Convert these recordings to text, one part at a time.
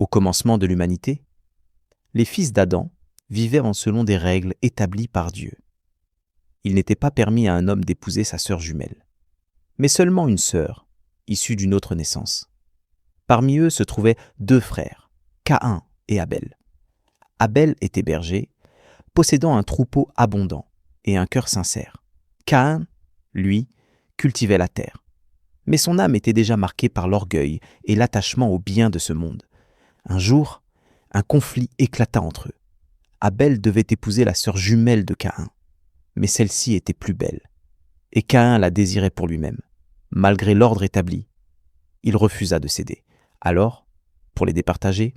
Au commencement de l'humanité, les fils d'Adam vivaient selon des règles établies par Dieu. Il n'était pas permis à un homme d'épouser sa sœur jumelle, mais seulement une sœur, issue d'une autre naissance. Parmi eux se trouvaient 2 frères, Caïn et Abel. Abel était berger, possédant un troupeau abondant et un cœur sincère. Caïn, lui, cultivait la terre. Mais son âme était déjà marquée par l'orgueil et l'attachement aux biens de ce monde. Un jour, un conflit éclata entre eux. Abel devait épouser la sœur jumelle de Caïn, mais celle-ci était plus belle, et Caïn la désirait pour lui-même. Malgré l'ordre établi, il refusa de céder. Alors, pour les départager,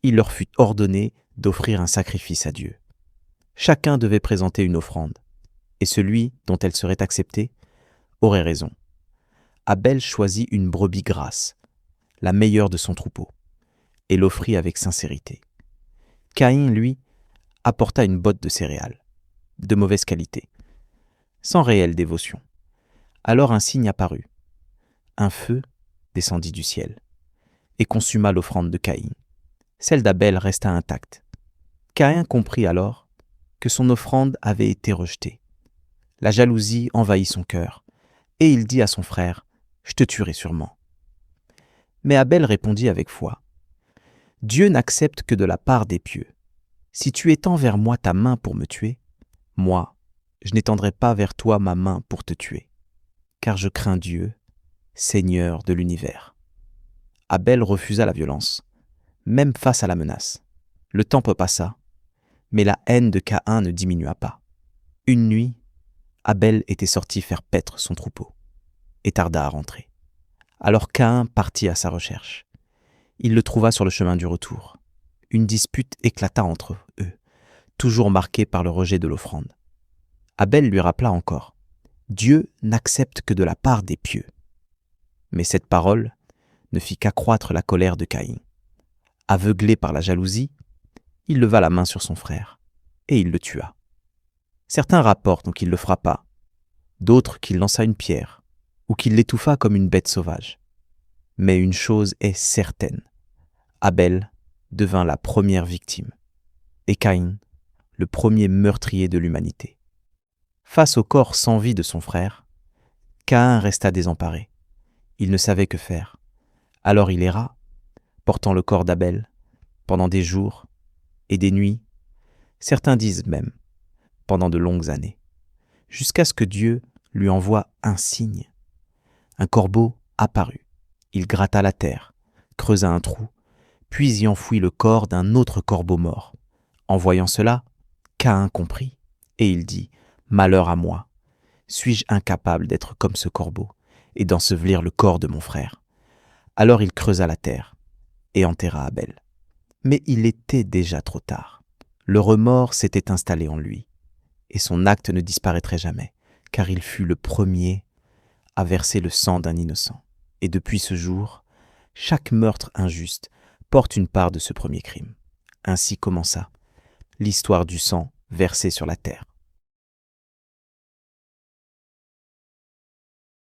il leur fut ordonné d'offrir un sacrifice à Dieu. Chacun devait présenter une offrande, et celui dont elle serait acceptée aurait raison. Abel choisit une brebis grasse, la meilleure de son troupeau, et l'offrit avec sincérité. Caïn, lui, apporta une botte de céréales, de mauvaise qualité, sans réelle dévotion. Alors un signe apparut. Un feu descendit du ciel et consuma l'offrande de Caïn. Celle d'Abel resta intacte. Caïn comprit alors que son offrande avait été rejetée. La jalousie envahit son cœur, et il dit à son frère : « Je te tuerai sûrement. » Mais Abel répondit avec foi : « Dieu n'accepte que de la part des pieux. Si tu étends vers moi ta main pour me tuer, moi, je n'étendrai pas vers toi ma main pour te tuer, car je crains Dieu, Seigneur de l'univers. » Abel refusa la violence, même face à la menace. Le temps passa, mais la haine de Caïn ne diminua pas. Une nuit, Abel était sorti faire paître son troupeau et tarda à rentrer. Alors Caïn partit à sa recherche. Il le trouva sur le chemin du retour. Une dispute éclata entre eux, toujours marquée par le rejet de l'offrande. Abel lui rappela encore : « Dieu n'accepte que de la part des pieux. » Mais cette parole ne fit qu'accroître la colère de Caïn. Aveuglé par la jalousie, il leva la main sur son frère et il le tua. Certains rapportent qu'il le frappa, d'autres qu'il lança une pierre ou qu'il l'étouffa comme une bête sauvage. Mais une chose est certaine, Abel devint la première victime et Caïn le premier meurtrier de l'humanité. Face au corps sans vie de son frère, Caïn resta désemparé. Il ne savait que faire. Alors il erra, portant le corps d'Abel, pendant des jours et des nuits, certains disent même, pendant de longues années, jusqu'à ce que Dieu lui envoie un signe. Un corbeau apparut. Il gratta la terre, creusa un trou, puis y enfouit le corps d'un autre corbeau mort. En voyant cela, Caïn comprit, et il dit : « Malheur à moi, suis-je incapable d'être comme ce corbeau et d'ensevelir le corps de mon frère ?» Alors il creusa la terre et enterra Abel. Mais il était déjà trop tard. Le remords s'était installé en lui, et son acte ne disparaîtrait jamais, car il fut le premier à verser le sang d'un innocent. Et depuis ce jour, chaque meurtre injuste porte une part de ce premier crime. Ainsi commença l'histoire du sang versé sur la terre.